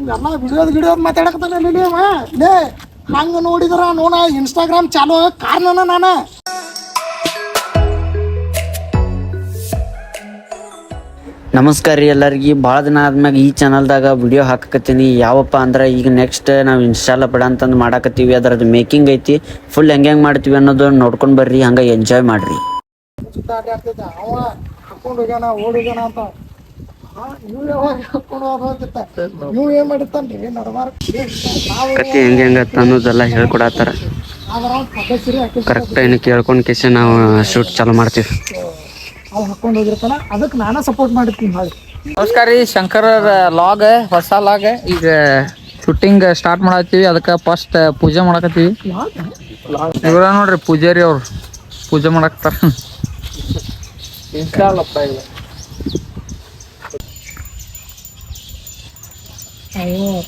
ಎಲ್ಲ ಗಿಡಿಯೋದ್ ಮಾತಾಡಕತ್ತಾನ ಲೇ ಹಂಗ ನೋಡಿದ್ರ ನೋಡ ಇನ್ಸ್ಟಾಗ್ರಾಮ್ ಚಾಲು ಆಗಕ್ ಕಾರಣನ ನಾನು. ನಮಸ್ಕಾರ ರೀ ಎಲ್ಲರಿಗೆ. ಭಾಳ ದಿನ ಆದ್ಮ್ಯಾಗ ಈ ಚಾನಲ್ದಾಗ ವಿಡಿಯೋ ಹಾಕಕತ್ತೀನಿ. ಯಾವಪ್ಪ ಅಂದ್ರೆ ಈಗ ನೆಕ್ಸ್ಟ್ ನಾವು ಇನ್ಸ್ಟಾಲ ಪಡ ಅಂತಂದು ಮಾಡಾಕತ್ತೀವಿ. ಅದರದ್ದು ಮೇಕಿಂಗ್ ಐತಿ. ಫುಲ್ ಹೆಂಗೆ ಮಾಡ್ತೀವಿ ಅನ್ನೋದು ನೋಡ್ಕೊಂಡು ಬರ್ರಿ, ಹಂಗೆ ಎಂಜಾಯ್ ಮಾಡ್ರಿ. ಅವ ಹಾಕೊಂಡು ಹೋಗ್ಯಾನ ಓಡೋಗ್ಯಾನ ಅಂತ ನೀವು ಯಾವಾಗ ಹಾಕೊಂಡು ಹೋಗ್ತಿತ್ತ ನೀವು ಏನ್ ಮಾಡಿರ್ತಾನ್ರಿ ನಡಬಾರ ಕತ್ತಿ ಹೆಂಗೆ ಹೆಂಗತ್ತ ಅನ್ನೋದೆಲ್ಲ ಹೇಳ್ಕೊಡತ್ತಾರ. ಕರೆಕ್ಟ್ ಏನು ಕೇಳ್ಕೊಂಡು ಕೇಸ ನಾವು ಶೂಟ್ ಚಾಲು ಮಾಡ್ತೀವಿ. ಅವ್ ಹಾಕೊಂಡು ಹೋಗಿರ್ತಾನ, ಅದಕ್ಕೆ ನಾನ ಸಪೋರ್ಟ್ ಮಾಡಿರ್ತೀನಿ. ಮಾಡಿ ನಮಸ್ಕಾರ ರೀ, ಶಂಕರ ಲಾಗ್, ಹೊಸ ಲಾಗ್. ಈಗ ಶೂಟಿಂಗ್ ಸ್ಟಾರ್ಟ್ ಮಾಡತ್ತೀವಿ. ಅದಕ್ಕೆ ಫಸ್ಟ್ ಪೂಜೆ ಮಾಡಕತ್ತೀವಿ. ಇವ್ರ ನೋಡ್ರಿ ಪೂಜಾರಿ, ಅವ್ರು ಪೂಜೆ ಮಾಡಾಕ್ತಾರ.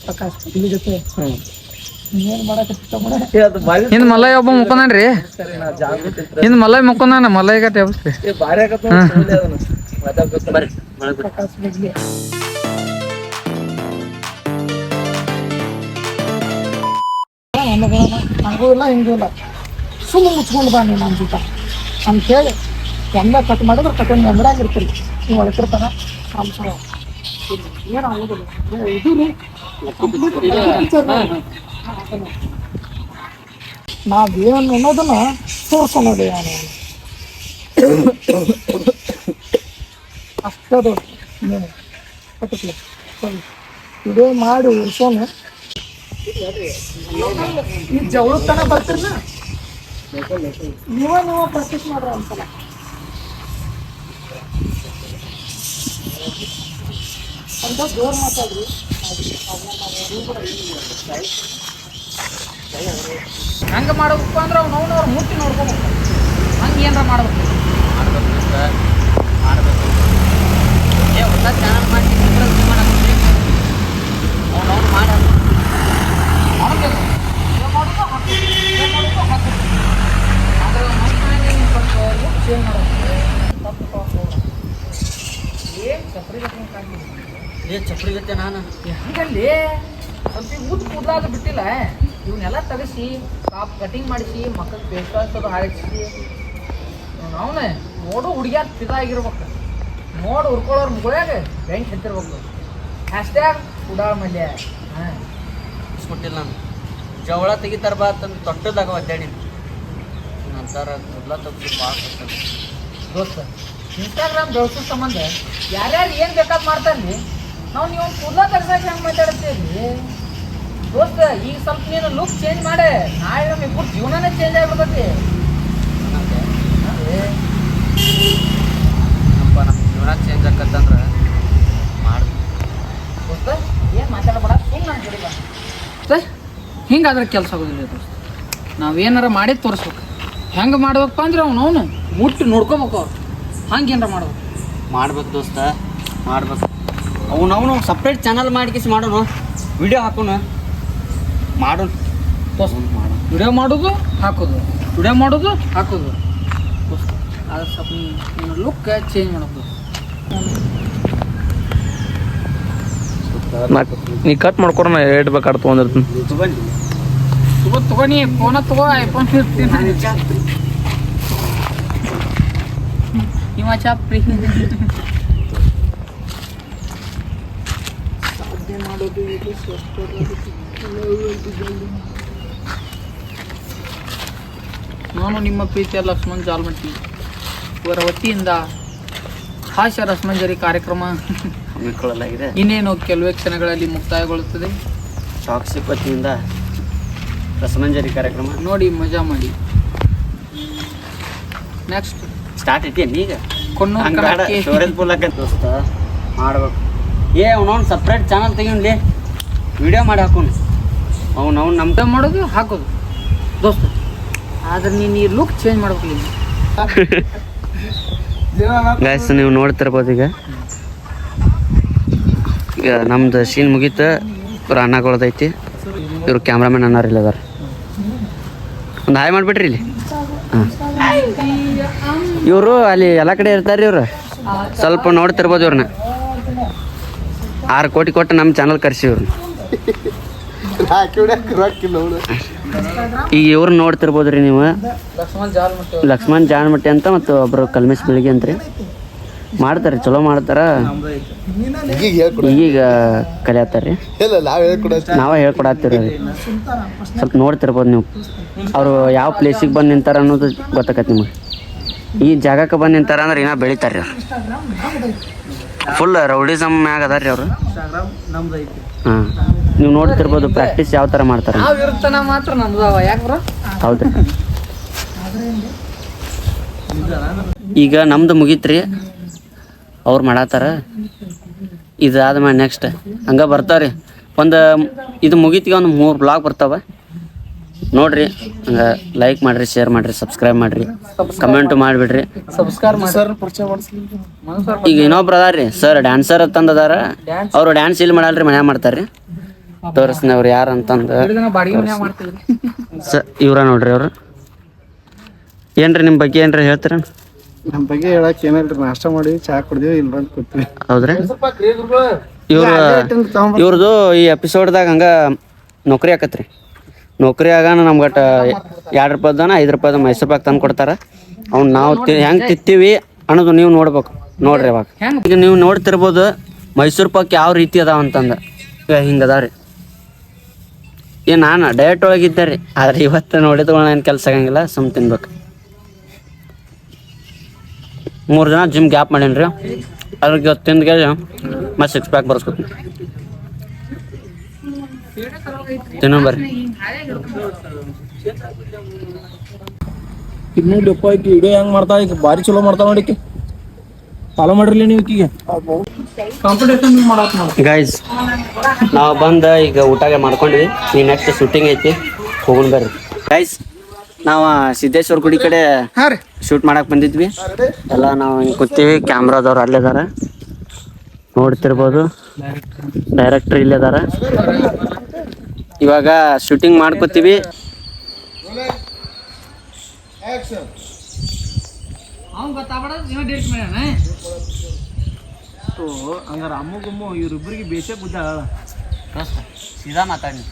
ಪ್ರಕಾಶ್ ಇಲ್ಲಿ ಜೊತೆ ಹಿಂದ್ ಮಲ್ಲಯ್ಯ ಒಬ್ಬ ಮುಕ್ಕೊಂಡ್ರಿ. ಹಿಂದ್ ಮಲ್ಲಯ್ಯ ಮುಕ್ಕೊಂಡ ಮಲ್ಲಯ್ಯ ಗಟ್ಟಿ ಪ್ರಕಾಶ್ ಬಿಡ್ಲಿ ಹಂಗೂ ಇಲ್ಲ ಹಿಂಗೂ ಇಲ್ಲ, ಸುಮ್ಮನೆ ಮುಚ್ಕೊಂಡು ಬಾ ನೀನು ನನ್ನ ಜೊತೆ ಅಂತ ಹೇಳಿ ಎಲ್ಲ ಕಟ್ ಮಾಡಿದ್ರೆ ಕಟ್ಕೊಂಡು ನೆಮ್ಮರಾಗಿರ್ತೀರಿ. ನೀವು ಒಳಕಿರ್ತಾರ ಏನಾಗೋದಿಲ್ಲ. ಇದು ರೀ ನಾವೇನು ಅನ್ನೋದನ್ನ ತೋರ್ಸೋಣೋದು ನಾನು ಅಷ್ಟದು ಕಟ್ಟಕ್ಲಿ ವಿಡಿಯೋ ಮಾಡಿ ಉರ್ಸೋಣ. ಈ ಜವಳ ತನ ಬರ್ತೀರ ನೀವ ಪ್ರಾಕ್ಟೀಸ್ ಮಾಡ್ರ ಒಂದ್ಸಲ. ಅಂತ ಜೋರ್ ಮಾತಾಡ್ರಿ. ಹೆಂಗ ಮಾಡ್ಬೇಕು ಅಂದ್ರೆ ಅವ್ನವ್ರು ಮುಟ್ಟಿ ನೋಡ್ಕೋಬೇಕು. ಹಂಗೆ ಏನಾರ ಮಾಡ್ಬೇಕು. ಹೊಸ ಚಾನಲ್ ಮಾಡಿ ಅವ್ನವ್ರು ಮಾಡೋದು ಚಪ್ರಿ ಗತ್ತೆ ನಾನು ಹಂಗಲ್ಲಿ ಸ್ವಲ್ಪ ಊದ್ ಕೂದಲಾಗ ಬಿಟ್ಟಿಲ್ಲ. ಇವನ್ನೆಲ್ಲ ತೆಗಿಸಿ ಕಾಪ್ ಕಟಿಂಗ್ ಮಾಡಿಸಿ ಮಕ್ಕಳಿಗೆ ಫೇಸ್ ವಾಶ್ ಅದು ಹಾರಿಸಿ ಅವನೇ ನೋಡು ಹುಡುಗಿಯಾರ ಫಿದಾಗಿರ್ಬೇಕು. ನೋಡು ಉರ್ಕೊಳ್ಳೋರು ಮುಗುಳ್ಯಾಗ ಬೆಂಕಿ ಹತ್ತಿರ್ಬೇಕು. ಹ್ಯಾಶ್ಟ್ಯಾಗ್ ಉಡಾಳ ಮಲ್ಯ. ಹಾಂ ಇಸ್ಕೊಟ್ಟಿಲ್ಲ ನಾನು. ಜವಳ ತೆಗಿತಾರ ಬಾ ಅಂತಂದು ತೊಟ್ಟದಾಗ ಒದ್ದಾಡಿ ನಂತರ ಕೂದಲ ತೆಗ್ದು ಭಾಳ ಕಷ್ಟ ದೋಸ್ತ. ಇನ್ಸ್ಟಾಗ್ರಾಮ್ ಬೆಳೆಸೋ ಸಂಬಂಧ ಯಾರ್ಯಾರು ಏನು ಬೇಕಾದ್ ಮಾಡ್ತಾನೆ. ನೀವು ಕೂದಲ ತೆಗ್ಸಾಕ ಹೆಂಗೆ ಮಾತಾಡ್ತೀವಿ ದೋಸ್ತ. ಈಗ ಸ್ವಲ್ಪ ನೀನು ಲುಕ್ ಚೇಂಜ್ ಮಾಡೆ, ನಾಳೆ ನಮ್ಮ ಇಬ್ಬರು ಜೀವನನೇ ಚೇಂಜ್ ಆಗಿಬಿಡ್ತೈತಿ. ನಮ್ಮ ಜೀವನ ಚೇಂಜ್ ಆಕತ್ತಂದ್ರೆ ದೋಸ್ತ ಏನು ಮಾತಾಡಬೇಡ, ಸುಮ್ಮನೆ ನಾನು ಜಡಿಲ್ಲ. ಹಿಂಗಾದ್ರೆ ಕೆಲಸ ಆಗೋದಿಲ್ಲ ದೋಸ್ತ. ನಾವೇನಾರ ಮಾಡಿ ತೋರಿಸ್ಬೇಕು. ಹೆಂಗೆ ಮಾಡ್ಬೇಕಪ್ಪ ಅಂದ್ರೆ ಅವನು ಮುಟ್ಟು ನೋಡ್ಕೋಬೇಕು. ಅವ್ರು ಹಂಗೆ ಏನಾರ ಮಾಡ್ಬೇಕು ದೋಸ್ತ, ಮಾಡ್ಬೇಕು. ಅವನು ಸಪ್ರೇಟ್ ಚಾನಲ್ ಮಾಡಿಕಿಸಿ ಮಾಡೋನು, ವಿಡಿಯೋ ಹಾಕೋನು ಮಾಡೋಣ ದೋಸ್ತ. ವಿಡಿಯೋ ಮಾಡೋದು ಹಾಕೋದು, ವಿಡಿಯೋ ಮಾಡೋದು ಹಾಕೋದು ದೋಸ್ತ. ಆದ್ರೆ ಸ್ವಲ್ಪ ನೀನು ಲುಕ್ ಚೇಂಜ್ ಮಾಡೋದು. ನೀ ಕಟ್ ಮಾಡ್ಕೊರ ಏಟ್ ಬೇಕಾದ್ರೆ ತೊಗೊಂಡಿರ್ತೀನಿ. ತಗೋನಿ ಫೋನ ತಗೋ, ಐಫೋನ್ 15 ಇವ ಚಾಪ್ರಿ ನಾನು ನಿಮ್ಮ ಪ್ರೀತಿಯ ಲಕ್ಷ್ಮಣ್ ಜಾಲ್ಮಟ್ಟಿ ಇವರ ವತಿಯಿಂದ ಹಾಸ್ಯ ರಸಮಂಜರಿ ಕಾರ್ಯಕ್ರಮ ಇನ್ನೇನು ಕೆಲವೇ ಕ್ಷಣಗಳಲ್ಲಿ ಮುಕ್ತಾಯಗೊಳ್ಳುತ್ತದೆ. ಟಾಕ್ಸಿಕ್ ವತಿಯಿಂದ ರಸಮಂಜರಿ ಕಾರ್ಯಕ್ರಮ ನೋಡಿ ಮಜಾ ಮಾಡಿ. ನೆಕ್ಸ್ಟ್ ಸ್ಟಾರ್ಟ್ ಐತಿ ಈಗ ಕೊನ್ನೂರು ದೋಸ್ತ ಮಾಡ್ಬೇಕು. ಅವನವ್ನು ಸಪ್ರೇಟ್ ಚಾನಲ್ ತೆಗಿಲಿ, ವಿಡಿಯೋ ಮಾಡಿ ಹಾಕೋನು. ಅವ್ನು ನಮ್ಗೆ ಮಾಡೋದು ಹಾಕೋದು ದೋಸ್ತ. ಆದ್ರೆ ನೀನು ಈ ಲುಕ್ ಚೇಂಜ್ ಮಾಡ್ಬೇಕು. ಗಾಯ್ಸ್ ನೀವು ನೋಡ್ತಿರ್ಬೋದು. ಈಗ ನಮ್ದು ಸೀನ್ ಮುಗೀತು. ಇವ್ರು ಅನ್ನಗಳದೈತಿ. ಇವ್ರು ಕ್ಯಾಮ್ರಾಮನ್ ಅನ್ನೋರಿಲ್ಲ ಅದಾರ. ಒಂದು ಹಾಯ್ ಮಾಡಿಬಿಟ್ರಿ ಇಲ್ಲಿ. ಹಾಂ, ಇವರು ಅಲ್ಲಿ ಎಲ್ಲ ಕಡೆ ಇರ್ತಾರೆ. ಇವ್ರು ಸ್ವಲ್ಪ ನೋಡ್ತಿರ್ಬೋದು. ಇವ್ರನ್ನ 6 ಕೋಟಿ ಕೊಟ್ಟು ನಮ್ಮ ಚಾನಲ್ ಕರ್ಸಿ. ಇವ್ರನ್ನ ಈಗ ಇವ್ರು ನೋಡ್ತಿರ್ಬೋದ್ರಿ ನೀವು, ಲಕ್ಷ್ಮಣ್ ಜಾಲ್ ಮತ್ತೆ ಲಕ್ಷ್ಮಣ್ ಜಾನ್ಮಟ್ಟಿ ಅಂತ ಮತ್ತು ಒಬ್ರು ಕಲ್ಮೇಶ್ ಬೆಳಿಗ್ಗೆ ಅಂತ್ರಿ. ಮಾಡ್ತಾರೆ, ಚಲೋ ಮಾಡ್ತಾರ. ಈಗೀಗ ಕಲಿಯತ್ತಾರ್ರಿ, ನಾವೇ ಹೇಳ್ಕೊಡತ್ತೀರಿ. ಸ್ವಲ್ಪ ನೋಡ್ತಿರ್ಬೋದು ನೀವು. ಅವರು ಯಾವ ಪ್ಲೇಸಿಗೆ ಬಂದು ನಿಂತಾರ ಅನ್ನೋದು ಗೊತ್ತಾಕತ್ ನಿಮಗೆ. ಈ ಜಾಗಕ್ಕೆ ಬಂದು ನಿಂತಾರ ಅಂದ್ರೆ ಇನ್ನೂ ಬೆಳಿತಾರೆ ಅವ್ರು. ಫುಲ್ ರೌಡಿಸಮ್ ಮ್ಯಾಗ ಅದಾರ್ರಿ ಅವರು. ಹಾಂ, ನೀವು ನೋಡ್ತಿರ್ಬೋದು ಪ್ರಾಕ್ಟೀಸ್ ಯಾವ ಥರ ಮಾಡ್ತಾರೆ. ನಾವ್ ಇರ್ತನ ಮಾತ್ರ ನಮ್ದು ಯಾಕೆ ಬ್ರೋ? ಹೌದ್ರಿ. ಈಗ ನಮ್ದು ಮುಗೀತ್ರಿ, ಅವ್ರು ಮಾಡತ್ತಾರ. ಇದಾದ್ಮೇಲೆ ನೆಕ್ಸ್ಟ್ ಹಂಗೆ ಬರ್ತಾವ್ರಿ. ಒಂದು ಇದು ಮುಗೀತಿಗೆ ಒಂದು 3 ಬ್ಲಾಗ್ ಬರ್ತಾವ ನೋಡ್ರಿ. ಹಂಗೆ ಲೈಕ್ ಮಾಡಿರಿ, ಶೇರ್ ಮಾಡಿರಿ, ಸಬ್ಸ್ಕ್ರೈಬ್ ಮಾಡಿರಿ, ಕಮೆಂಟ್ ಮಾಡಿಬಿಡ್ರಿ. ಸಬ್ಸ್ಕ್ರೈಬ್ ಮಾಡಿ. ಈಗ ಇನ್ನೊಬ್ರು ಅದಾರ್ರಿ ಸರ್, ಡ್ಯಾನ್ಸರ್ ಅಂತಂದು ಅದಾರ. ಅವರು ಡ್ಯಾನ್ಸ್ ಇಲ್ಲಿ ಮಾಡಲ್ರಿ, ಮನ್ಯಾಗ ಮಾಡ್ತಾರ್ರಿ. ತೋರಿಸ್ತೀನಿ ಅವ್ರು ಯಾರು ಅಂತಂದು. ಬಾಡಿಗೆ ಮನ್ಯಾಗ ಮಾಡ್ತೀವಿ ಇವ್ರ ನೋಡ್ರಿ ಅವರು. ಏನ್ರಿ ನಿಮ್ಮ ಬಗ್ಗೆ ಏನ್ರಿ ಹೇಳ್ತೀರ? ನಮ್ಮ ಬಗ್ಗೆ ಹೇಳಕ್ ಏನಿಲ್ರಿ, ನಾಷ್ಟ ಮಾಡಿ ಚಾ ಕುಡ್ದೀವಿ, ಇಲ್ಲಿ ಬಂದು ಕೂತೀವಿ. ಹೌದ್ರಿ. ಇವ್ರದ್ದು ಈ ಎಪಿಸೋಡ್ದಾಗ ಹಂಗ ನೌಕರಿ ಆಕತ್ರಿ. ನೌಕರಿ ಆಗಾನ ನಮ್ಗಟ್ಟ 2 ರೂಪಾಯ್ದಾನ 5 ರೂಪಾಯ್ದ ಮೈಸೂರು ಪಾಕ್ ತಂದು ಕೊಡ್ತಾರ. ಅವ್ನು ನಾವು ಹೆಂಗೆ ತಿತ್ತೀವಿ ಅನ್ನೋದು ನೀವು ನೋಡ್ಬೇಕು ನೋಡ್ರಿ. ಅವಾಗ ಈಗ ನೀವು ನೋಡ್ತಿರ್ಬೋದು ಮೈಸೂರು ಪಾಕ್ ಯಾವ ರೀತಿ ಅದಾವ ಅಂತಂದು. ಈಗ ಹಿಂಗೆ ಅದಾವ ರೀ. ನಾನು ಡಯಟ್ ಒಳಗಿದ್ದೆ ರೀ, ಆದ್ರೆ ಇವತ್ತು ನೋಡಿದ ಏನು ಕೆಲಸ ಆಗಂಗಿಲ್ಲ, ಸುಮ್ ತಿನ್ಬೇಕು. 3 ದಿನ ಜಿಮ್ ಗ್ಯಾಪ್ ಮಾಡೀನಿ ರೀ. ಅದ್ರಿಗೆ ತಿಂದ್ಗೆ ಮತ್ತೆ 6 ಪ್ಯಾಕ್ ಬರ್ಸ್ಕೊತೀನಿ. ತಿನ್ನೋ ಬರ್ರಿ. ಇನ್ನೂಡಪ್ಪ ಈಕಿ ವಿಡಿಯೋ ಹೆಂಗ್ ಮಾಡ್ತಾವ, ಈಗ ಭಾರಿ ಚಲೋ ಮಾಡ್ತಾವ ನೋಡಿ. ಫಾಲೋ ಮಾಡಿರ್ಲಿ ನೀವು ಈಕಿಗೆ. ಕಾಂಪಿಟೇಷನ್ ಮಾಡಕ್ ನೋಡಿ ಗೈಸ್, ನಾವು ಬಂದು ಈಗ ಊಟಗೆ ಮಾಡ್ಕೊಂಡ್ವಿ. ಈ ನೆಕ್ಸ್ಟ್ ಶೂಟಿಂಗ್ ಐತಿ, ಹೋಗೋಣ ಬರ್ರಿ. ಗೈಸ್, ನಾವು ಸಿದ್ದೇಶ್ವರ ಗುಡಿ ಕಡೆ ಶೂಟ್ ಮಾಡಕ್ ಬಂದಿದ್ವಿ. ಎಲ್ಲ ನಾವು ಹಿಂಗೆ ಕೂತೀವಿ, ಕ್ಯಾಮ್ರಾದವ್ರು ಅಲ್ಲಿದಾರ ನೋಡ್ತಿರ್ಬೋದು. ಡೈರೆಕ್ಟರ್ ಇಲ್ಲಿದಾರ. ಇವಾಗ ಶೂಟಿಂಗ್ ಮಾಡ್ಕೋತೀವಿ. ಅವ್ನು ಗೊತ್ತಾಗ್ಬೇಡ, ನೀವೇ ಡೇಟ್ ಮಾಡ್ಯಾನ. ಹಂಗಾರ ಅಮ್ಮ ಗುಮ್ಮು ಇವ್ರಿಬ್ರಿಗೆ ಬೇಸೇ ಬುದ್ಧ ಸೀದಾ ಮಾತಾಡಿ.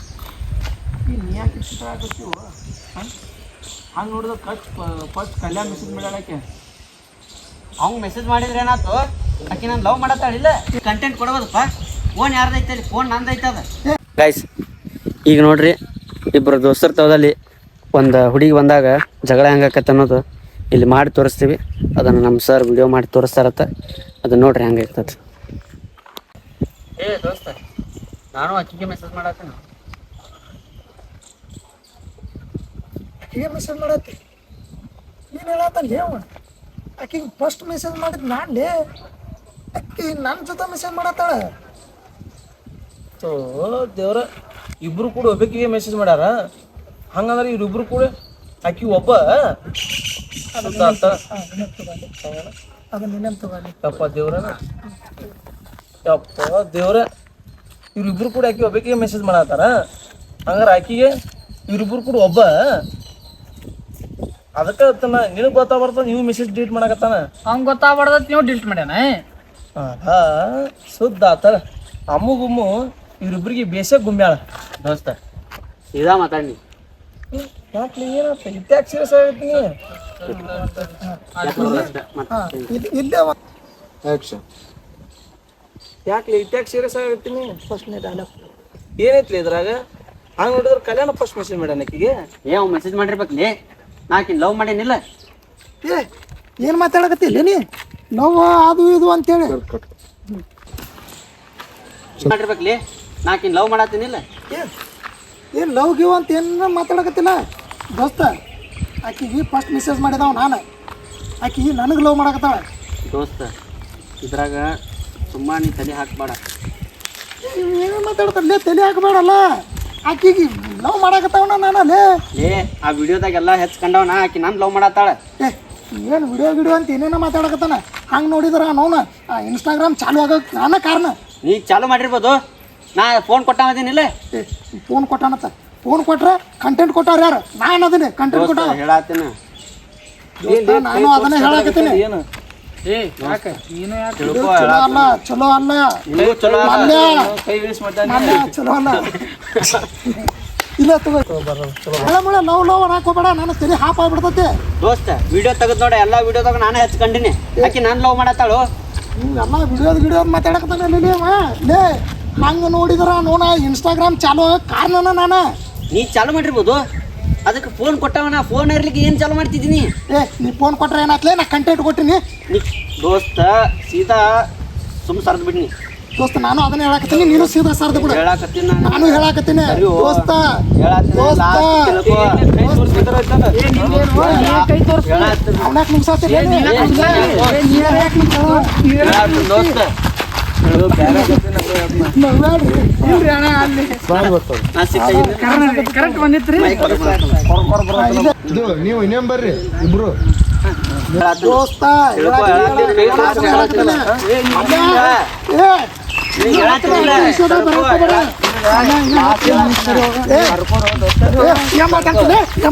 ಹಂಗೆ ನೋಡಿದ್ರೆ ಫಸ್ಟ್ ಕಲ್ಯಾಣ ಮೆಸೇಜ್ ಮಾಡ್ಯಾಳಕ್ಕೆ. ಅವ್ನು ಮೆಸೇಜ್ ಮಾಡಿದ್ರೆ ಏನಾಯ್ತು, ಆಕೆ ನಾನು ಲವ್ ಮಾಡತ್ತಾಳಿಲ್ಲ. ಕಂಟೆಂಟ್ ಕೊಡ್ಬೋದಪ್ಪ. ಫೋನ್ ಯಾರ್ದೈತೆ ಅಲ್ಲಿ? ಫೋನ್ ನಂದೈತೆ ಅದ. ಗೈಸ್, ಈಗ ನೋಡ್ರಿ, ಇಬ್ಬರು ದೋಸ್ತರು ತವದಲ್ಲಿ ಒಂದು ಹುಡುಗಿ ಬಂದಾಗ ಜಗಳ ಹೆಂಗಾಕತ್ತೆ ಅನ್ನೋದು ಇಲ್ಲಿ ಮಾಡಿ ತೋರಿಸ್ತೀವಿ. ಅದನ್ನು ನಮ್ಮ ಸರ್ ವಿಡಿಯೋ ಮಾಡಿ ತೋರಿಸ್ತಾರತ್ತ. ಅದನ್ನ ನೋಡ್ರಿ ಹೆಂಗಾಗ್ತದೆ. ದೋಸ್ತ, ನಾನು ಆಕಿಗೆ ಮೆಸೇಜ್ ಮಾಡತ್ತೀನಿ. ಆಕಿಗೆ ಮೆಸೇಜ್ ಮಾಡತ್ತಿ? ನೀನು ಹೇಳತ್ತಲ್ಲಿ ಅವ ಆಕಿಗೆ ಫಸ್ಟ್ ಮೆಸೇಜ್ ಮಾಡಿದ್ ನಾನ್ಲೇ. ಆಕಿ ನನ್ನ ಜೊತೆ ಮೆಸೇಜ್ ಮಾಡತ್ತಾಳ. ದೇವ್ರ, ಇಬ್ರು ಕೂಡ ಒಬ್ಬಕಿಗೆ ಮೆಸೇಜ್ ಮಾಡ್ಯಾರ. ಹಂಗಂದ್ರೆ ಇವ್ರಿಬ್ರು ಕೂಡ ಆಕಿ ಒಬ್ಬ ಅದು ನಿನ್ನೆ ತಗೋಲಿ. ಯಪ್ಪ ದೇವ್ರ, ಇವ್ರಿಬ್ರು ಕೂಡ ಆಕಿ ಒಬ್ಬಕಿಗೆ ಮೆಸೇಜ್ ಮಾಡತ್ತಾರ. ಹಂಗಾರೆ ಆಕಿಗೆ ಇವ್ರಿಬ್ರು ಕೂಡ ಒಬ್ಬ. ಅದಕ್ಕೆ ನಿನಗೆ ಗೊತ್ತಾಗ್ಬಾರ್ದ ನೀವು ಮೆಸೇಜ್ ಡಿಲೀಟ್ ಮಾಡಕತ್ತಾನ. ಅವ್ನು ಗೊತ್ತಾಗ್ಬಾರ್ದ ನೀವು ಡಿಲೀಟ್ ಮಾಡ್ಯಾನ. ಸುದ್ದ ಆತ. ಅಮ್ಮು ಗುಮ್ಮು ಇವ್ರಿಬ್ರಿಗೆ ಬೇಸೆ ಗುಮ್ಮ್ಯಾಳ. ದೋಸ್ತ, ಸೀದಾ ಮಾತಾಡಿ. ಯಾಕೆ ಏನತ್ತ ಇತ್ಯಾಕೆ ಸೀರಿಯಸ್ ಆಗತ್ತೀನಿ? ಇಲ್ಲೇ ಯಾಕೆ ಇತ್ಯಾಕೆ ಸೀರಿಯಸ್ ಆಗತ್ತೀನಿ? ಫಸ್ಟ್ನೇ ಡೈಲಾಗ್ ಏನೈತ್ಲಿ ಇದ್ರಾಗ? ಹಂಗೆ ನೋಡಿದ್ರೆ ಕಲ್ಯಾಣ ಫಸ್ಟ್ ಮೆಸೇಜ್ ಮಾಡ್ಯಾನ ಆಕಿಗೆ. ಅವ್ನು ಮೆಸೇಜ್ ಮಾಡಿರ್ಬೇಕಲ್ಲಿ. ನಾಕಿನ್ ಲವ್ ಮಾಡೇನಿಲ್ಲ. ಏನು ಮಾತಾಡಕತ್ತಿಲ್ಲ ನೀ? ಲವ್ ಅದು ಇದು ಅಂತೇಳಿ ಮಾಡಿರ್ಬೇಕಲ್ಲಿ. ನಾಕಿನ್ ಲವ್ ಮಾಡತ್ತೀನಿಲ್ಲ. ಏನು ಲವ್ ಗಿವ್ ಅಂತ ಏನು ಮಾತಾಡಕತ್ತಿಲ್ಲ ದೋಸ್ತ. ಆಕಿಗೆ ಫಸ್ಟ್ ಮೆಸೇಜ್ ಮಾಡಿದವ ನಾನು. ಆಕಿ ನನಗೆ ಲವ್ ಮಾಡಕತ್ತಾಳ. ದೋಸ್ತ, ಇದ್ರಾಗ ತುಂಬ ನೀ ತಲೆ ಹಾಕ್ಬೇಡ. ಏನು ಮಾತಾಡ್ತಾರಲ್ಲೇ? ತಲೆ ಹಾಕಬೇಡಲ್ಲ. ಆಕಿಗೆ ಲವ್ ಮಾಡಕತ್ತಾವನ ನಾನಲ್ಲಿ. ಆ ವಿಡಿಯೋದಾಗೆಲ್ಲ ಹೆಚ್ಕೊಂಡವನ ಆಕಿ ನಾನು ಲವ್ ಮಾಡತ್ತಾಳ. ಏನು ವಿಡಿಯೋ ಅಂತ ಏನೇನೋ ಮಾತಾಡಕತ್ತಾನ. ಹಂಗೆ ನೋಡಿದ್ರ ನೋನ ಇನ್ಸ್ಟಾಗ್ರಾಮ್ ಚಾಲು ಆಗೋಕೆ ನಾನ ಕಾರಣ. ನೀ ಚಾಲು ಮಾಡಿರ್ಬೋದು, ನಾ ಫೋನ್ ಕೊಟ್ಟಾವದೇನಿಲ್ಲ. ಫೋನ್ ಕೊಟ್ಟಾನತ್ತ. ಫೋನ್ ಕೊಟ್ರೆ ಕಂಟೆಂಟ್ ಕೊಟ್ಟವ್ರ ಯಾರು? ನಾನು ಅದನ್ನೇ ಕಂಟೆಂಟ್ ಕೊಟ್ಟ ಹೇಳತ್ತೀನಿ. ನಾನು ಅದನ್ನೇ ಹೇಳಕತ್ತೀನಿ. ಏನು ಏ ಯಾಕೆ ನೀನು ಯಾಕೆ ಇದು ಚಲೋ ಅಲ್ಲ ಚಲೋ ಅಲ್ಲ ಮಲ್ಯ ಮಲ್ಯ ಚಲೋ ಅಲ್ಲ ಇಲ್ಲ ತಗೋ ಮಳೆ ಲವ್ ಹಾಕೋಬೇಡ ನಾನು ತಲೆ ಹಾಪ್ ಆಗ್ಬಿಡ್ತೈತಿ ದೋಸ್ತ ವಿಡಿಯೋ ತೆಗೆದ್ ನೋಡ ಎಲ್ಲಾ ವಿಡಿಯೋದಾಗ ನಾನೇ ಹಚ್ಕೊಂಡಿನಿ ಆಕಿ ನಾನ್ ಲವ್ ಮಾಡತ್ತಾಳು ನೀವೆಲ್ಲ ವಿಡಿಯೋದ್ ಮಾತಾಡಕತ್ತಾನೆ ಲೇ ನಂಗೆ ನೋಡಿದ್ರ ನೋಡ ಇನ್ಸ್ಟಾಗ್ರಾಮ್ ಚಾಲು ಕಾರಣನ ನಾನು ನೀ ಚಾಲು ಮಾಡಿರ್ಬೋದು ಅದಕ್ಕೆ ಫೋನ್ ಕೊಟ್ಟವನ ಫೋನ್ ಇರ್ಲಿಕ್ಕೆ ಏನ್ ಚಾಲು ಮಾಡ್ತಿದ್ದೀನಿ ನೀ ಫೋನ್ ಕೊಟ್ರೆ ಏನಾಗ್ಲೇ ನಾ ಕಂಟೆಂಟ್ ಕೊಟ್ಟಿನಿ ದೋಸ್ತ ಸೀದಾ ಸುಮ್ ಸರ್ದ್ ಬಿಡ್ನಿ ದೋಸ್ತ ನಾನು ಅದನ್ನ ಹೇಳಕತ್ತೀನಿ ನೀನು ಸೀದಾ ಸರ್ದು ಬಿಡು ಹೇಳಾಕತ್ತೀನಿ ನಾನು ಹೇಳಕತ್ತೀನಿ ದೋಸ್ತ ಅವನಾಕ್ ಮುಗ್ಸಾತೀನಿ ಕರೆಕ್ಟ್ ಬಂದಿತ್ರಿ ಇದು ನೀವು ಇನ್ನೇನ್ ಬರ್ರಿ ಇಬ್ರು ದೋಸ್ತ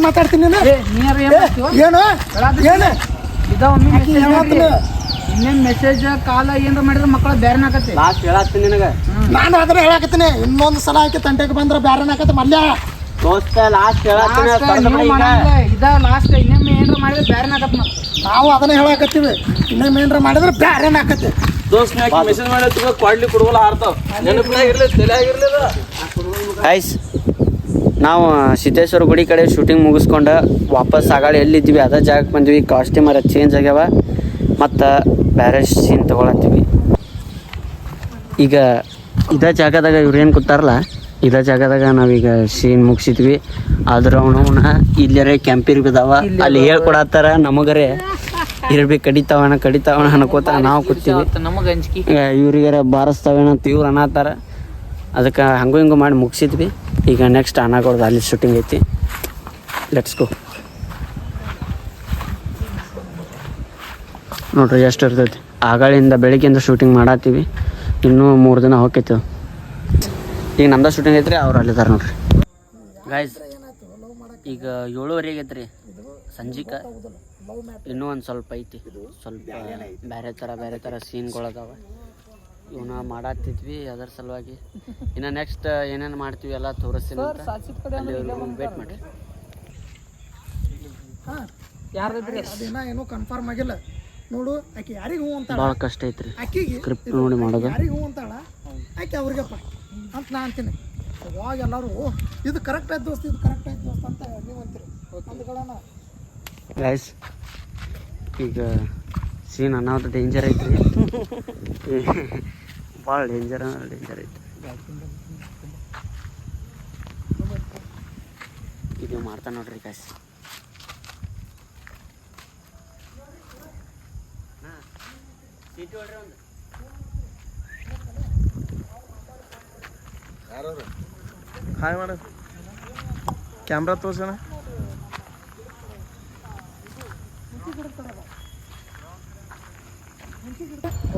ಮಾತಾಡ್ತೀನಿ ಏನು ಏನು ಇನ್ನೇನ್ ಮೆಸೇಜ್ ಕಾಲ ಏನ್ರ ಮಾಡಿದ್ರೆ ಮಕ್ಕಳು ಬೇರೆ ಹಾಕತ್ತೆ ಲಾಸ್ಟ್ ಹೇಳತ್ತೀನಿ ನಿನಗ ನಾನು ಅದನ್ನ ಹೇಳಕತ್ತೀನಿ ಇನ್ನೊಂದು ಸಲ ಆಕಿ ತಂಟೆಗೆ ಬಂದ್ರೆ ಬ್ಯಾರೆ ಹಾಕತ್ತೆ ಮಲ್ಯ ದೋಸ್ತ ಲಾಸ್ಟ್ ಹೇಳತ್ತೀನಿ ಇದ ಲಾಸ್ಟ್ ಇನ್ನೊಮ್ಮೆ ಏನ್ರ ಮಾಡಿದ್ರೆ ಬೇರೆ ಹಾಕತ್ ನಾವು ಅದನ್ನ ಹೇಳಕತ್ತೀವಿ ಇನ್ನೊಮ್ಮೆ ಏನ್ರ ಮಾಡಿದ್ರೆ ಬ್ಯಾರೆ ಹಾಕತ್ತೆ ದೋಸ್ತ್ ಮೆಸೇಜ್ ಮಾಡಿ ಕ್ವಾಡ್ಲಿ ಕೊಡುವಲ್ಲ ಹಾರ್ತಾವ ನೆನಪಿನಾಗಿರ್ಲಿ ತಲೆಯಾಗಿರ್ಲಿಲ್ಲ ಗೈಸ್ ನಾವು ಸಿದ್ದೇಶ್ವರ ಗುಡಿ ಕಡೆ ಶೂಟಿಂಗ್ ಮುಗಿಸ್ಕೊಂಡು ವಾಪಸ್ ಆಗಾಳಿ ಎಲ್ಲಿದ್ದೀವಿ ಅದೇ ಜಾಗಕ್ಕೆ ಬಂದ್ವಿ ಕಾಸ್ಟ್ಯೂಮರ ಚೇಂಜ್ ಆಗ್ಯಾವ ಮತ್ತು ಬೇರೆ ಸೀನ್ ತೊಗೊಳತ್ತೀವಿ ಈಗ ಇದೇ ಜಾಗದಾಗ ಇವ್ರೇನು ಕೂತಾರಲ್ಲ ಇದೇ ಜಾಗದಾಗ ನಾವೀಗ ಸೀನ್ ಮುಗಿಸಿದ್ವಿ ಆದ್ರೆ ಅವನವನ ಇಲ್ಲರೇ ಕ್ಯಾಂಪಿರ್ ಬಿದ್ದಾವ ಅಲ್ಲಿ ಹೇಳ್ಕೊಡತ್ತಾರ ನಮಗರೆ ಇರ್ಬೇಕು ಕಡಿತಾವಣ ಅನ್ಕೋತ ನಾವು ಕೂತೀವಿ ನಮಗೆ ಅಂಜಿಕೆ ಇವ್ರಿಗಾರ ಬಾರಿಸ್ತಾವೇನ ಅಂತ ಇವ್ರು ಅನ್ನತ್ತಾರ ಅದಕ್ಕೆ ಹಂಗೂ ಹಿಂಗೂ ಮಾಡಿ ಮುಗಿಸಿದ್ವಿ ಈಗ ನೆಕ್ಸ್ಟ್ ಅನಾಗೋಡ್ದು ಅಲ್ಲಿ ಶೂಟಿಂಗ್ ಐತಿ ಲೆಟ್ಸ್ ಗೋ ನೋಡ್ರಿ ಎಷ್ಟು ಇರ್ತೈತಿ ಆಗಳಿಂದ ಬೆಳಿಗ್ಗೆಯಿಂದ ಶೂಟಿಂಗ್ ಮಾಡತ್ತೀವಿ ಇನ್ನೂ 3 ದಿನ ಹೋಗ್ತೈತಿ ಈಗ ನಮ್ದು ಶೂಟಿಂಗ್ ಐತ್ರಿ ಅವ್ರು ಅಲ್ಲಿದ್ದಾರೆ ನೋಡ್ರಿ ಗಾಯ್ಸ್ ಈಗ 7:30 ಆಗೈತ್ರಿ ಸಂಜಿಕ ಇನ್ನೂ ಒಂದು ಸ್ವಲ್ಪ ಐತಿ ಸ್ವಲ್ಪ ಬೇರೆ ಥರ ಸೀನ್ಗಳದಾವ ಇವನ್ನ ಮಾಡತ್ತಿದ್ವಿ ಅದರ ಸಲುವಾಗಿ ಇನ್ನು ನೆಕ್ಸ್ಟ್ ಏನೇನು ಮಾಡ್ತೀವಿ ಎಲ್ಲ ತೋರಿಸ್ತೀನಿ ವೇಟ್ ಮಾಡಿರಿ ಅದೇನ ಏನೂ ಕನ್ಫರ್ಮ್ ಆಗಿಲ್ಲ ನೋಡು ಆಕೆ ಯಾರಿಗೆ ಹೂ ಅಂತಾಳ ಭಾಳ ಕಷ್ಟ ಐತ್ರಿ ಆಕಿಗೆ ಸ್ಕ್ರಿಪ್ಟ್ ನೋಡಿ ಮಾಡೋದು ಯಾರಿಗೆ ಹೂ ಅಂತಾಳ ಆಕೆ ಅವ್ರಿಗಪ್ಪ ಅಂತ ನಾ ಅಂತೀನಿ ಅವಾಗ ಎಲ್ಲರೂ ಇದು ಕರೆಕ್ಟ್ ಆಯ್ತು ದೋಸ್ತ ಇದು ಕರೆಕ್ಟ್ ಆಯ್ತು ದೋಸ್ತ ಅಂತ ನೀವು ಅಂತೀರಿ ಅಂದ್ಕೊಳ್ಳೋಣ ಗೈಸ್ ಈಗ ಸೀನ್ ಅನ್ನೋದು ಡೇಂಜರ್ ಐತ್ರಿ ಭಾಳ ಡೇಂಜರ್ ಐತಿ ಇದು ಮಾಡ್ತಾ ನೋಡ್ರಿ ಗೈಸ್ ಹಾಯ್ ಮಾಡ ಕ್ಯಾಮ್ರಾ ತೋರ್ಸೋಣ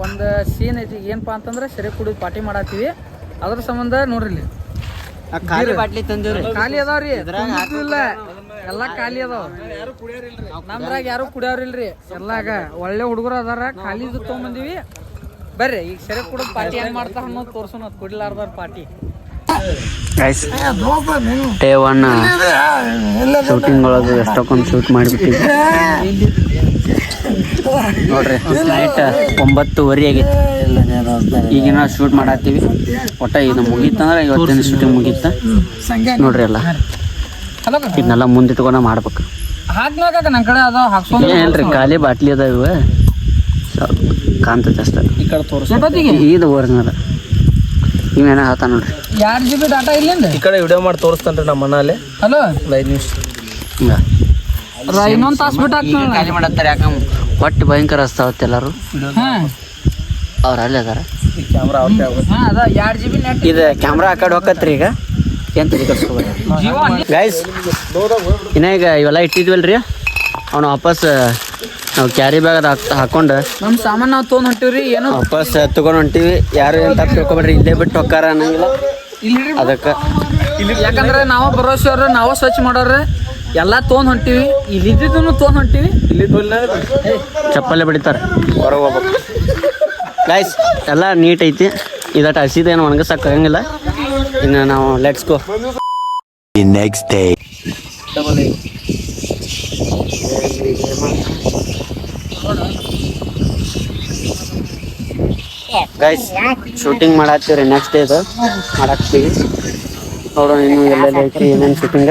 ಒಂದು ಸೀನ್ ಐತಿ ಏನಪ್ಪಾ ಅಂತಂದ್ರೆ ಸೆರೆ ಕುಡಿದು ಪಾರ್ಟಿ ಮಾಡತ್ತೀವಿ ಅದ್ರ ಸಂಬಂಧ ನೋಡ್ರಿ ಇಲ್ಲಿ ಖಾಲಿ ಬಾಟ್ಲಿ ತಂದಿವ್ರಿ ಖಾಲಿ ಅದಾವ್ರಿ ಇಲ್ಲ ಎಲ್ಲಾ ಖಾಲಿ ಅದಾವ ನಮ್ದ್ರಾಗ ಯಾರು ಕುಡಿಯೋರಿಲ್ರಿ ಎಲ್ಲಾಗ ಒಳ್ಳೆ ಹುಡುಗರು ಅದಾರ ಖಾಲಿ ತೊಗೊಂಬಂದಿವಿ ಬರ್ರಿ ಈಗ ಸೆರೆ ಕುಡಿದು ಪಾರ್ಟಿ ಹೆಂಗ್ ಮಾಡ್ತಾರ ಅನ್ನೋದು ತೋರ್ಸೋಣ ಕುಡಿಲಾರ್ದವ್ರ ಪಾರ್ಟಿ ಗೈಸ್ ಡೇ 1 ಶೂಟಿಂಗ್ ಒಳಗೆ ಎಷ್ಟೊಂದು ಶೂಟ್ ಮಾಡಿಬಿಟ್ಟಿದ್ವಿ ನೋಡ್ರಿ ನೈಟ್ 9:30 ಆಗೈತಿ ಈಗಿನ ಶೂಟ್ ಮಾಡತ್ತೀವಿ ಒಟ್ಟ ಇದು ಮುಗೀತಂದ್ರೆ ಇವತ್ತಿನ ಶೂಟಿಂಗ್ ಮುಗೀತ ನೋಡ್ರಿ ಎಲ್ಲ ಇದನ್ನೆಲ್ಲ ಮುಂದಿಟ್ಕೊಂಡು ಮಾಡ್ಬೇಕು ಹಾಕ್ನಾಗ ನನ್ನ ಕಡೆ ಅದಾವ ಹಾಕ್ಸೋದು ಏನ್ರಿ ಖಾಲಿ ಬಾಟ್ಲಿ ಅದಾವ ಇವ ಕಾಣ್ತೈತೆ ಅಷ್ಟೇ ಈ ಕಡೆ ತೋರಿಸ್ ಇದು ಒರಿಜಿನಲ್ ಇವೇನ ಹಾತ ನೋಡ್ರಿ 2 GB ಡಾಟಾ ಇಲ್ಲಿಂದ ಈ ಕಡೆ ವಿಡಿಯೋ ಮಾಡಿ ತೋರಿಸ್ತಾನ್ರಿ ನಮ್ಮ ಮನೇಲಿ ಹಲೋ 5 ನಿಮಿಷ ಹಿಂಗ ಇನ್ನೊಂದು ತಾಸು ಬಿಟ್ಟು ಹಾಕ್ತಾನ ಖಾಲಿ ಮಾಡತ್ತಾರೆ ಯಾಕಂದ್ರೆ ಹೊಟ್ಟೆ ಭಯಂಕರ ಹಸ್ತಾವತ್ತೆ ಎಲ್ಲರೂ ಅವ್ರು ಅಲ್ಲೇ ಅದಾರ ಈ ಕ್ಯಾಮ್ರಾ ಅವ್ರದ್ದೇ ಆಗುತ್ತೆ ಅದ 2 GB ನೆಟ್ ಇದು ಕ್ಯಾಮ್ರಾ ಆ ಕಡೆ ಹೋಗತ್ರಿ ಈಗ ಏನು ತಲೆ ಕಟ್ಸ್ಕೊಬೇಡಿ ಗೈಸ್ ಇನ್ನ ಈಗ ಇವೆಲ್ಲ ಇಟ್ಟಿದ್ವಲ್ರಿ ಅವನು ವಾಪಸ್ ನಾವು ಕ್ಯಾರಿ ಬ್ಯಾಗ್ ಹಾಕೊಂಡು ನಮ್ಮ ಸಾಮಾನು ನಾವು ತೊಗೊಂಡು ಹೊಂಟಿವ್ರಿ ಏನು ವಾಪಸ್ ತಗೊಂಡು ಹೊಂಟಿವಿ ಯಾರು ಏನು ತಪ್ಪು ತಿಳ್ಕೊಬೇಡ್ರಿ ಇಲ್ಲೇ ಬಿಟ್ಟು ಹೋಗ್ತಾರ ಅನ್ನಂಗಿಲ್ಲ ಇಲ್ಲಿ ಅದಕ್ಕೆ ಯಾಕಂದ್ರೆ ನಾವು ಭರೋಸೆಯವ್ರ ನಾವು ಸ್ವಚ್ಛ ಮಾಡೋರು ಎಲ್ಲ ತೊಗೊಂಡ್ ಹೊಂಟಿವಿ ಇಲ್ಲಿದ್ದನ್ನು ತೊಗೊಂಡ್ ಹೊಂಟಿವಿ ಇಲ್ಲಿ ಚಪ್ಪಲೆ ಬಡಿತಾರ ಹೊರಗೆ ಹೋಗ್ಬೇಕು ಗೈಸ್ ಎಲ್ಲ ನೀಟ್ ಐತಿ ಇದಟ್ಟು ಹಸಿದೇನು ಒಣಗಿಸಕ್ಕೆ ಆಗಂಗಿಲ್ಲ ಇನ್ನು ನಾವು let's go next day. Guys shooting ಮಾಡತ್ತೀವ್ರಿ ನೆಕ್ಸ್ಟ್ ಡೇದು ಮಾಡಾಕ್ತೀವಿ ನೋಡೋಣ ಇನ್ನು ಎಲ್ಲೆಲ್ಲ ಐತಿ ಏನೇನು ಶೂಟಿಂಗ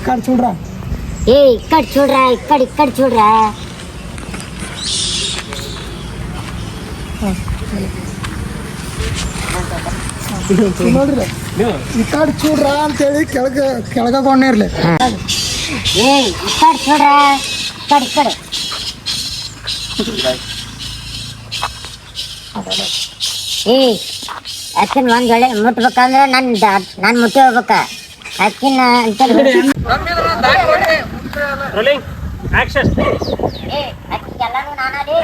ಕಾಡ್ ಚೂಡ್ರ ఏ ఇక్కడ చూడరా ఇక్కడ చూడరా ನೋಡ್ರಿ ಈ ಕಾಡ್ ಚೂಡ್ರ ಅಂತೇಳಿ ಕೆಳಗೊಂಡಿರ್ಲಿ ఏ ఇక్కడ చూడరా ఇక్కడ ఏ ಅಕ್ಕನ್ ಒಂದ್ ವೇಳೆ ಮುಟ್ಬೇಕಂದ್ರೆ ನಾನು ಮುಟ್ಟಿ ಹೋಗ್ಬೇಕ ಅಕ್ಕಿನ ಅಂತ ಅಕ್ಕಿಗೆಲ್ಲಾನು ನಾನಾಡಿ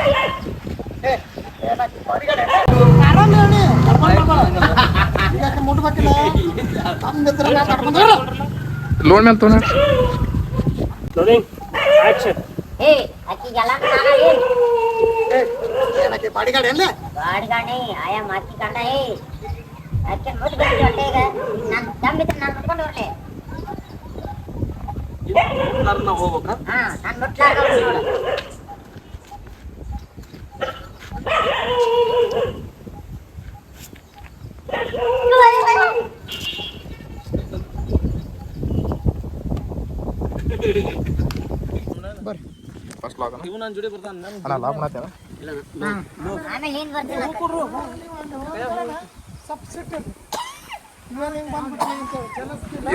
ಮುಟ್ಬೇಕಿಲ್ಲ ಲೋನ್ ಮೇಲೆ ತೊಗೊಂಡ ಏ ಅಕ್ಕಿಗೆಲ್ಲಾನು ನಾನಾಡಿ ಬಾಡಿಗಾಡಿ ಅಲ್ಲೇ ಬಾಡಿಗಾಣಿ ಆಯಾ ಮಾತಿ ಕಂಡ ಏ ಅಕ್ಕಿನ ಮುಟ್ಬೇಕು ಹೊಟ್ಟೆ ಈಗ ನಾನು ದಮ್ಮಿದ್ರೆ ನಾನು ಮುಟ್ಕೊಂಡು ಹೊರಟೆ ಹಾ ನಾನು ಮುಟ್ಲಾರ್ದ ನೋಡು ಬರ್ರಿ ಫಸ್ಟ್ ಲಾಗ್ ಇವ್ ನನ್ನ ಜೋಡಿ ಬರ್ತಾನ ಅಣ್ಣ ಲಾಗ್ ಮಾಡತ್ತೇನ ಆಮೇಲೆ ಏನ್ ಬರ್ತಿಲ್ಲ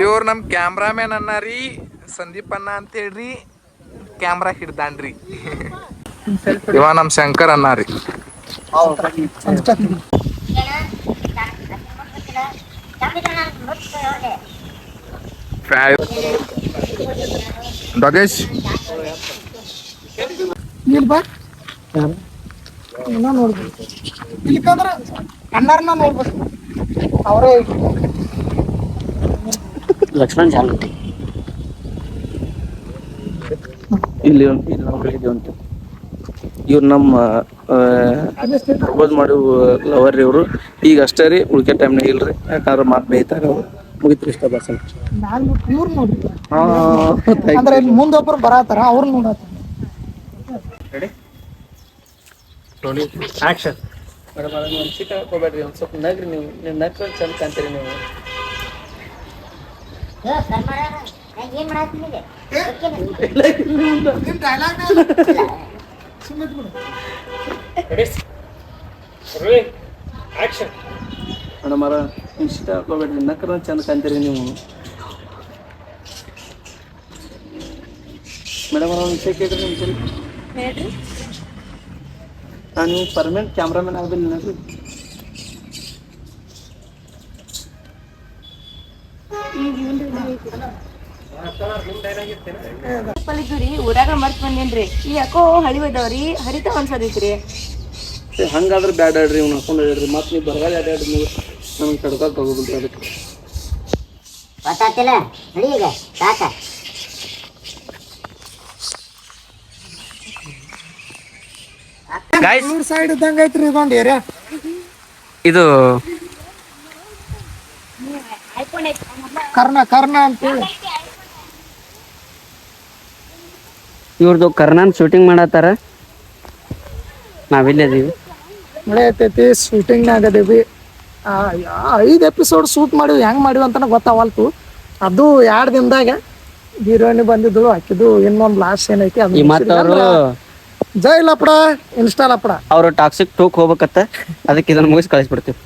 ಇವ್ರು ನಮ್ಮ ಕ್ಯಾಮ್ರಾಮ್ಯಾನ್ ಅನ್ನಾರಿ ಸಂದೀಪ್ ಅಣ್ಣ ಅಂತ ಹೇಳ್ರಿ ಕ್ಯಾಮ್ರಾ ಹಿಡ್ದಾನ್ರಿ ಇವ ನಮ್ಮ ಶಂಕರ್ ಅನ್ನಾರಿ ದಗೇಶ್ ಇಲ್ಲಿ ಬಾ ನೋಡ್ಬೇಕು ಇಲ್ಲಿಕಂದ್ರೆ ಅಣ್ಣಾರನ್ನ ನೋಡ್ಬೇಕು ಅವರೇ ಲಕ್ಷ್ಮಣ್ ಜಾಲತಿ ಇಲ್ಲಿ ಅಂತ ಇವ್ರು ನಮ್ಮ ಪ್ರಪೋಸ್ ಮಾಡಿ ಲವರ್ ಇವರು ಈಗ ಅಷ್ಟೇ ರೀ ಉಳ್ಕೆ ಟೈಮ್ನಾಗ ಇಲ್ರಿ ಯಾಕಂದ್ರೆ ಮಾತು ಬೇಯ್ತಾರ ಅವ್ರು ಮುಗಿತ್ರಿ ಇಷ್ಟ ಬಸ್ ನಾನು ಇವ್ರು ನೋಡ್ರಿ ಅಂದ್ರೆ ಇಲ್ಲಿ ಮುಂದೊಬ್ಬರು ಬರತ್ತಾರ ಅವ್ರು ನೋಡತ್ತಾರ ಆಕ್ಷನ್ ಮೇಡಮ್ ಅದನ್ನ ಒಂದು ಸೀಟ್ ಹಾಕೋಬೇಡ್ರಿ ಒಂದು ಸ್ವಲ್ಪ ನಗ್ರಿ ನೀವು ನಗ್ರ ಚಂದ ಕಾಣ್ತೀರಿ ನೀವು ಏನ್ ಮಾಡತ್ತೀನಿ ನಿಮ್ ಡೈಲಾಗ್ ಸುಮ್ಮನೆ ಬಿಡು ಆಕ್ಷನ್ ಮೇಡಮ್ ಅವರ ಒಂದು ಸೀಟ್ ಹಾಕೋಬೇಡ್ರಿ ನಗ್ರ ಚಂದ ಕಾಣ್ತೀರಿ ನೀವು ಮೇಡಮ್ ಅವ್ರ ಒಂದು ಸೀಟ್ ಕೇಳ್ರಿ ನಿಮ್ಮ ಸರಿ ಹೇಳ್ರಿ ನಾನು ಪರ್ಮನೆಂಟ್ ಕ್ಯಾಮ್ರಾಮನ್ ಆಗಲಿಲ್ಲ ನೋಡ್ರಿ ಪಲ್ಲಿದ್ರಿ ಊರಾಗ ಮರ್ತ್ ಬಂದೇನ್ರಿ ಈ ಯಾಕೋ ಹಳಿ ಹೋದವ್ರಿ ಹರಿತ ಅನ್ಸದೈತ್ರಿ ಹಂಗಾದ್ರೆ ಬ್ಯಾಡ ಹೇಳ್ರಿ ಇವ್ನು ಹಾಕೊಂಡು ಹೇಳ್ರಿ ಮತ್ತೆ ನೀವು ಬರಗಾಲ ಅಡ್ಯಾಡ್ರಿ ನೀವು ನಮಗೆ ತಡ್ಕೊಳಕ್ ತಗೋಬಿಡ್ರಿ ಅದಕ್ಕೆ ಗೊತ್ತಾಗ್ತಿಲ್ಲ ನಡಿ ಈಗ ಸಾಕ ಗೈಸ್ ಸೈಡ್ ಇದ್ದಂಗ ಐತ್ರಿ ಇದೊಂದು ಏರಿಯಾ ಇದು ಕರ್ಣ ಅಂತೇಳಿ ಇವ್ರದ್ದು ಕರ್ನಾನ್ ಶೂಟಿಂಗ್ ಮಾಡತ್ತಾರ ನಾವಿಲ್ಲದೀವಿ ನಡೆಯತೈತಿ ಶೂಟಿಂಗ್ನಾಗ ಅದೇವಿ 5 ಎಪಿಸೋಡ್ ಶೂಟ್ ಮಾಡಿವಿ ಹೆಂಗ್ ಮಾಡಿವಿ ಅಂತ ಗೊತ್ತಾವಲ್ತು ಅದು 2 ದಿನದಾಗ ಹೀರೋಯಿನ್ ಬಂದಿದ್ದು ಹಾಕಿದ್ದು ಇನ್ನೊಂದು ಲಾಸ್ಟ್ ಏನೈತಿ ಈ ಮತ್ತವರು ಜೈ ಲಪಡ ಇನ್ಸ್ಟಾ ಲಪಡ ಅವರು ಟಾಕ್ಸಿಕ್ ಟೋಕ್ ಹೋಗ್ಬೇಕತ್ತ ಅದಕ್ಕೆ ಇದನ್ನ ಮುಗಿಸಿ ಕಳಿಸ್ಬಿಡ್ತೀವಿ